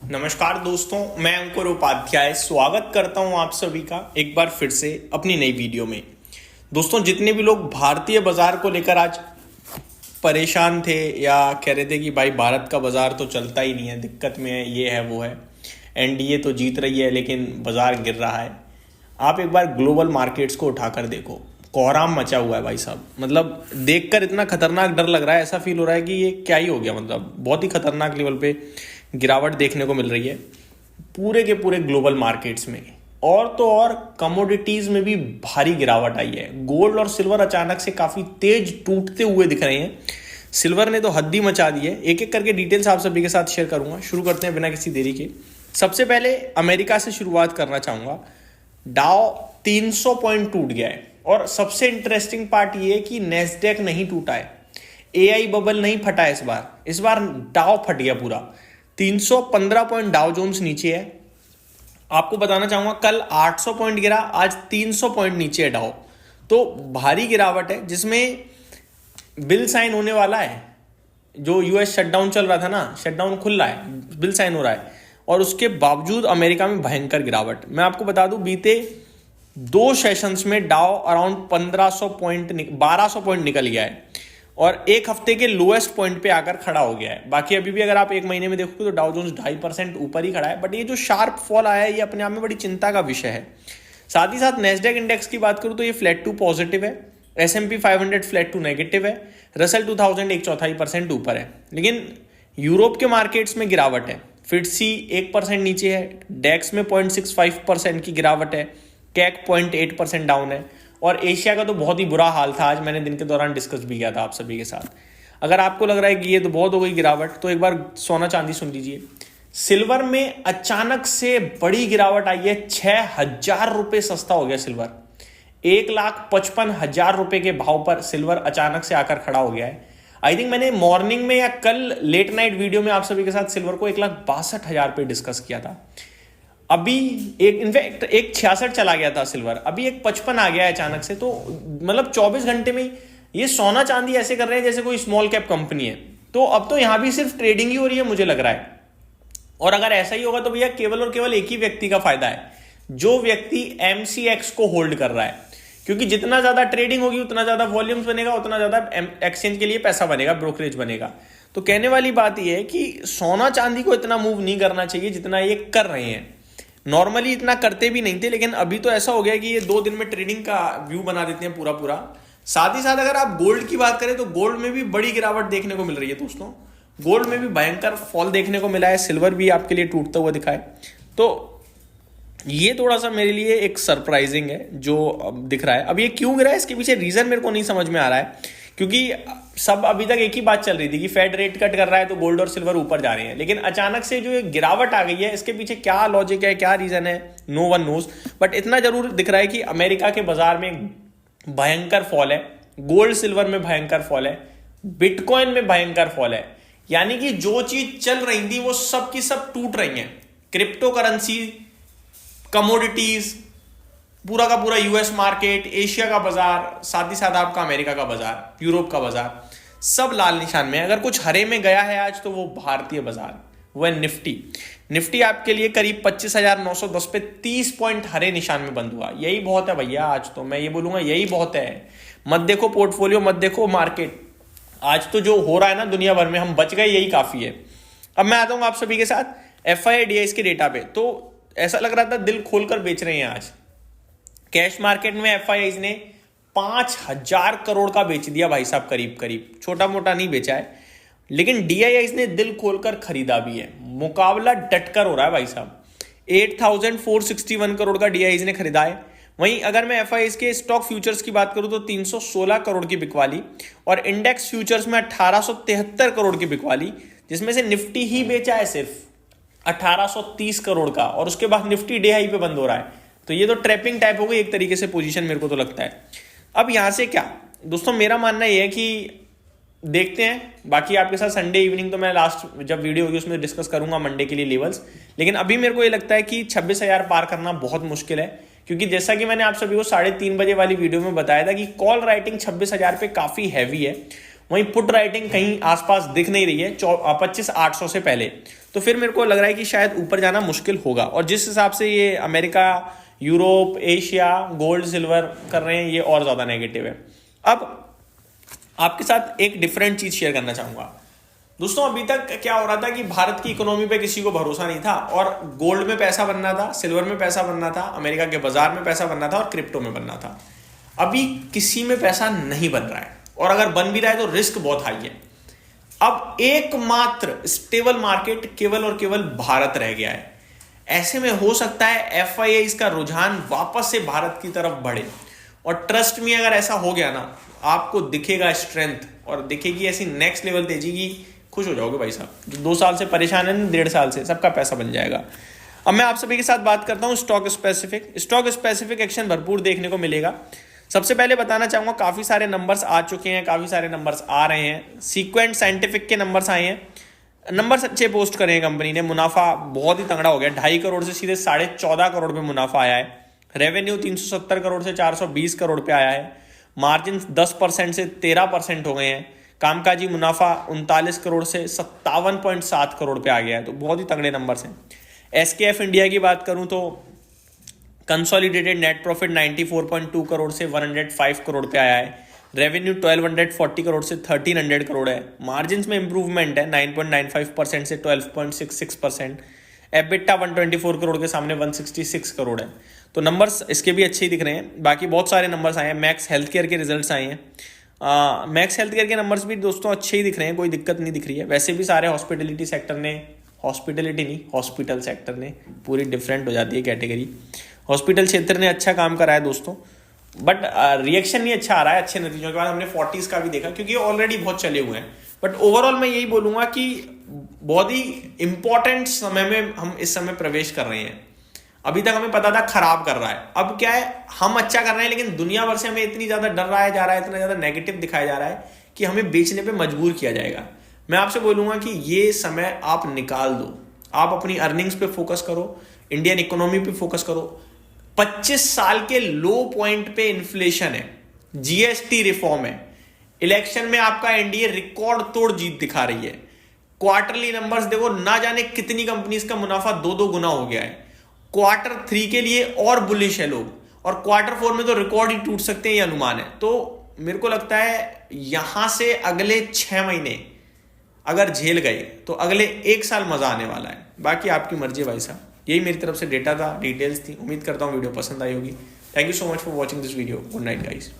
नमस्कार दोस्तों, मैं अंकुर उपाध्याय स्वागत करता हूं आप सभी का एक बार फिर से अपनी नई वीडियो में। दोस्तों, जितने भी लोग भारतीय बाजार को लेकर आज परेशान थे या कह रहे थे कि भाई भारत का बाजार तो चलता ही नहीं है, दिक्कत में है, ये है वो है, एनडीए तो जीत रही है लेकिन बाजार गिर रहा है, आप एक बार ग्लोबल मार्केट्स को उठाकर देखो। कोहराम मचा हुआ है भाई साहब। मतलब देखकर इतना खतरनाक डर लग रहा है, ऐसा फील हो रहा है कि ये क्या ही हो गया। मतलब बहुत ही खतरनाक लेवल पे गिरावट देखने को मिल रही है पूरे के पूरे ग्लोबल मार्केट्स में। और तो और कमोडिटीज में भी भारी गिरावट आई है। गोल्ड और सिल्वर अचानक से काफी तेज टूटते हुए दिख रहे हैं। सिल्वर ने तो हद्दी मचा दी है। एक एक करके डिटेल्स आप सभी के साथ शेयर करूंगा। शुरू करते हैं बिना किसी देरी के। सबसे पहले अमेरिका से शुरुआत करना चाहूंगा। डाउ 300 पॉइंट टूट गया है और सबसे इंटरेस्टिंग पार्ट ये है कि नेस्डेक नहीं टूटा है, एआई बबल नहीं फटा है। इस बार डाउ फट गया पूरा। 315 पॉइंट डाउ जोन्स नीचे है। आपको बताना चाहूंगा कल 800 पॉइंट गिरा, आज 300 पॉइंट नीचे है डाउ। तो भारी गिरावट है जिसमें बिल साइन होने वाला है। जो यूएस शटडाउन चल रहा था ना, शटडाउन खुल रहा है, बिल साइन हो रहा है और उसके बावजूद अमेरिका में भयंकर गिरावट। मैं आपको बता दूं बीते 2 सेशंस में डाउ अराउंड 1200 पॉइंट निकल गया है और एक हफ्ते के लोएस्ट पॉइंट पे आकर खड़ा हो गया है। बाकी अभी भी अगर आप एक महीने में देखोगे तो डाउ जोन्स 2.5% ऊपर ही खड़ा है। बट ये जो शार्प फॉल आया है ये अपने आप में बड़ी चिंता का विषय है। साथ ही साथ नेस्डेक इंडेक्स की बात करूं तो ये फ्लैट टू पॉजिटिव है, S&P 500 फ्लैट टू नेगेटिव है, रसल 2000 1/4% ऊपर है। लेकिन यूरोप के मार्केट्स में गिरावट है। फिट्सी 1% नीचे है, डेक्स में 0.65% की गिरावट है, कैक 0.8% डाउन है और एशिया का तो बहुत ही बुरा हाल था। आज मैंने दिन के दौरान डिस्कस भी किया था आप सभी के साथ। अगर आपको लग रहा है कि ये तो बहुत हो गई गिरावट तो एक बार सोना चांदी सुन लीजिए। सिल्वर में अचानक से बड़ी गिरावट आई है। 6,000 रुपये सस्ता हो गया सिल्वर। 1,55,000 रुपये के भाव पर सिल्वर अचानक से आकर खड़ा हो गया है। आई थिंक मैंने मॉर्निंग में या कल लेट नाइट वीडियो में आप सभी के साथ सिल्वर को 1,62,000 पे डिस्कस किया था। अभी इनफैक्ट एक 66 चला गया था सिल्वर, अभी एक 55 आ गया है अचानक से। तो मतलब 24 घंटे में ये सोना चांदी ऐसे कर रहे हैं जैसे कोई स्मॉल कैप कंपनी है। तो अब तो यहां भी सिर्फ ट्रेडिंग ही हो रही है मुझे लग रहा है। और अगर ऐसा ही होगा तो भैया केवल और केवल एक ही व्यक्ति का फायदा है, जो व्यक्ति MCX को होल्ड कर रहा है। क्योंकि जितना ज्यादा ट्रेडिंग होगी उतना ज्यादा वॉल्यूम्स बनेगा, उतना ज्यादा एक्सचेंज के लिए पैसा बनेगा, ब्रोकरेज बनेगा। तो कहने वाली बात यह है कि सोना चांदी को इतना मूव नहीं करना चाहिए जितना ये कर रहे हैं। नॉर्मली इतना करते भी नहीं थे लेकिन अभी तो ऐसा हो गया कि ये 2 दिन में ट्रेडिंग का व्यू बना देते हैं पूरा। साथ ही साथ अगर आप गोल्ड की बात करें तो गोल्ड में भी बड़ी गिरावट देखने को मिल रही है दोस्तों। गोल्ड में भी भयंकर फॉल देखने को मिला है। सिल्वर भी आपके लिए टूटता हुआ दिखा है। तो ये थोड़ा सा मेरे लिए एक सरप्राइजिंग है जो दिख रहा है। अब ये क्यों गिरा है इसके पीछे रीजन मेरे को नहीं समझ में आ रहा है। क्योंकि सब अभी तक एक ही बात चल रही थी कि फेड रेट कट कर रहा है तो गोल्ड और सिल्वर ऊपर जा रहे हैं। लेकिन अचानक से जो एक गिरावट आ गई है इसके पीछे क्या लॉजिक है, क्या रीजन है, नो वन नोज। बट इतना जरूर दिख रहा है कि अमेरिका के बाजार में भयंकर फॉल है, गोल्ड सिल्वर में भयंकर फॉल है, बिटकॉइन में भयंकर फॉल है। यानी कि जो चीज चल रही थी वो सब की सब टूट रही है। क्रिप्टो करेंसी, कमोडिटीज, पूरा का पूरा यूएस मार्केट, एशिया का बाजार, साथ ही साथ आपका अमेरिका का बाजार, यूरोप का बाजार, सब लाल निशान में। अगर कुछ हरे में गया है आज तो वो भारतीय बाजार, वो है निफ्टी आपके लिए करीब 25,910 पे 30 पॉइंट हरे निशान में बंद हुआ। यही बहुत है भैया। आज तो मैं ये बोलूंगा यही बहुत है। मत देखो पोर्टफोलियो, मत देखो मार्केट। आज तो जो हो रहा है ना दुनिया भर में, हम बच गए, यही काफी है। अब मैं आता हूं आप सभी के साथ FIDIs के डेटा पे। तो ऐसा लग रहा था दिल खोलकर बेच रहे हैं आज। कैश मार्केट में FIIs ने 5,000 करोड़ का बेच दिया भाई साहब, करीब, छोटा मोटा नहीं बेचा है। लेकिन DIIs ने दिल खोलकर खरीदा भी है। मुकाबला डटकर हो रहा है भाई साहब। 8,461 करोड़ का DIIs ने खरीदा है। वहीं अगर मैं FIIs के स्टॉक फ्यूचर्स की बात करूं तो 316 करोड़ की बिकवाली और इंडेक्स फ्यूचर्स में 1873 करोड़ की बिकवाली, जिसमें से निफ्टी ही बेचा है सिर्फ 1830 करोड़ का और उसके बाद निफ्टी डे हाई पे बंद हो रहा है। तो ये तो ट्रैपिंग टाइप हो गई एक तरीके से पोजीशन, मेरे को तो लगता है। अब यहां से क्या दोस्तों, मेरा मानना यह है कि देखते हैं। बाकी आपके साथ संडे इवनिंग तो मैं लास्ट जब वीडियो होगी उसमें डिस्कस करूंगा मंडे के लिए लेवल्स। लेकिन अभी मेरे को ये लगता है कि 26,000 पार करना बहुत मुश्किल है। क्योंकि जैसा कि मैंने आप सभी को 3:30 बजे वाली वीडियो में बताया था कि कॉल राइटिंग 26,000 पे काफी हैवी है। वहीं पुट राइटिंग कहीं आसपास दिख नहीं रही है 25,800 से पहले, तो फिर मेरे को लग रहा है कि शायद ऊपर जाना मुश्किल होगा। और जिस हिसाब से ये America, Europe, Asia gold silver कर रहे हैं, ये और ज्यादा नेगेटिव है। अब आपके साथ एक डिफरेंट चीज शेयर करना चाहूंगा दोस्तों। अभी तक क्या हो रहा था कि भारत की इकोनॉमी पे किसी को भरोसा नहीं था, और गोल्ड में पैसा बनना था, सिल्वर में पैसा बनना था, अमेरिका के बाजार में पैसा बनना था और क्रिप्टो में बनना था। अभी किसी में पैसा नहीं बन रहा है, और अगर बन भी रहा है तो रिस्क बहुत हाई है। अब एकमात्र स्टेबल मार्केट केवल और केवल भारत रह गया है। ऐसे में हो सकता है FIIs का रुझान वापस से भारत की तरफ बढ़े, और ट्रस्ट में अगर ऐसा हो गया ना, आपको दिखेगा स्ट्रेंथ और दिखेगी ऐसी नेक्स्ट लेवल तेजी की, खुश हो जाओगे भाई साहब। जो 2 साल से परेशान है, 1.5 साल से, सबका पैसा बन जाएगा। अब मैं आप सभी के साथ बात करता हूं स्टॉक स्पेसिफिक एक्शन भरपूर देखने को मिलेगा। सबसे पहले बताना चाहूंगा, काफी सारे नंबर्स आ चुके हैं, काफी सारे नंबर्स आ रहे हैं। सीक्वेंट साइंटिफिक के नंबर्स आए हैं, नंबर्स अच्छे पोस्ट करे हैं कंपनी ने। मुनाफा बहुत ही तगड़ा हो गया, 2.5 करोड़ से सीधे 14.5 करोड़ पे मुनाफा आया है। रेवेन्यू 370 करोड़ से 420 करोड़ पे आया है। मार्जिन 10% से 13% हो गए हैं। कामकाजी मुनाफा 39 करोड़ से 57.7 करोड़ पे आ गया है, तो बहुत ही तगड़े नंबर्स हैं। SKF इंडिया की बात करूं तो कंसोलिडेटेड नेट प्रॉफिट 94.2 करोड़ से 105 करोड़ पे आया है। रेवेन्यू 1240 करोड़ से 1300 करोड़ है। मार्जिन में इंप्रूवमेंट है 9.95% से 12.66%। एबिटा 124 करोड़ के सामने 166 करोड़ है, तो नंबर्स इसके भी अच्छे ही दिख रहे हैं। बाकी बहुत सारे नंबर्स आए हैं। मैक्स हेल्थ केयर के रिजल्ट्स आए हैं। मैक्स हेल्थ केयर के नंबर्स भी दोस्तों अच्छे ही दिख रहे हैं, कोई दिक्कत नहीं दिख रही है। वैसे भी सारे हॉस्पिटल सेक्टर ने पूरी डिफरेंट हो जाती है कैटेगरी। हॉस्पिटल क्षेत्र ने अच्छा काम करा है दोस्तों, बट रिएक्शन नहीं अच्छा आ रहा है अच्छे नतीजों के बाद। हमने 40s का भी देखा, क्योंकि ऑलरेडी बहुत चले हुए हैं। बट ओवरऑल मैं यही बोलूंगा कि बहुत ही इंपॉर्टेंट समय में हम इस समय प्रवेश कर रहे हैं। अभी तक हमें पता था खराब कर रहा है, अब क्या है, हम अच्छा कर रहे हैं, लेकिन दुनिया भर से हमें इतनी ज्यादा डराया जा रहा है, इतना ज्यादा नेगेटिव दिखाया जा रहा है कि हमें बेचने पे मजबूर किया जाएगा। मैं आपसे बोलूंगा कि ये समय आप निकाल दो, आप अपनी अर्निंग्स पे फोकस करो, इंडियन इकोनॉमी पे फोकस करो। 25 साल के लो पॉइंट पे इन्फ्लेशन है, GST रिफॉर्म है, इलेक्शन में आपका एनडीए रिकॉर्ड तोड़ जीत दिखा रही है। क्वार्टरली नंबर्स देखो, ना जाने कितनी कंपनीज का मुनाफा 2-2 गुना हो गया है। Q3 के लिए और बुलिश है लोग, और Q4 में तो रिकॉर्ड ही टूट सकते हैं, ये अनुमान है। तो मेरे को लगता है यहां से अगले 6 महीने अगर झेल गए तो अगले 1 साल मजा आने वाला है। बाकी आपकी मर्जी भाई साहब। यही मेरी तरफ से डेटा था, डिटेल्स थी। उम्मीद करता हूँ वीडियो पसंद आई होगी। Thank you so much for watching this video. Good night guys.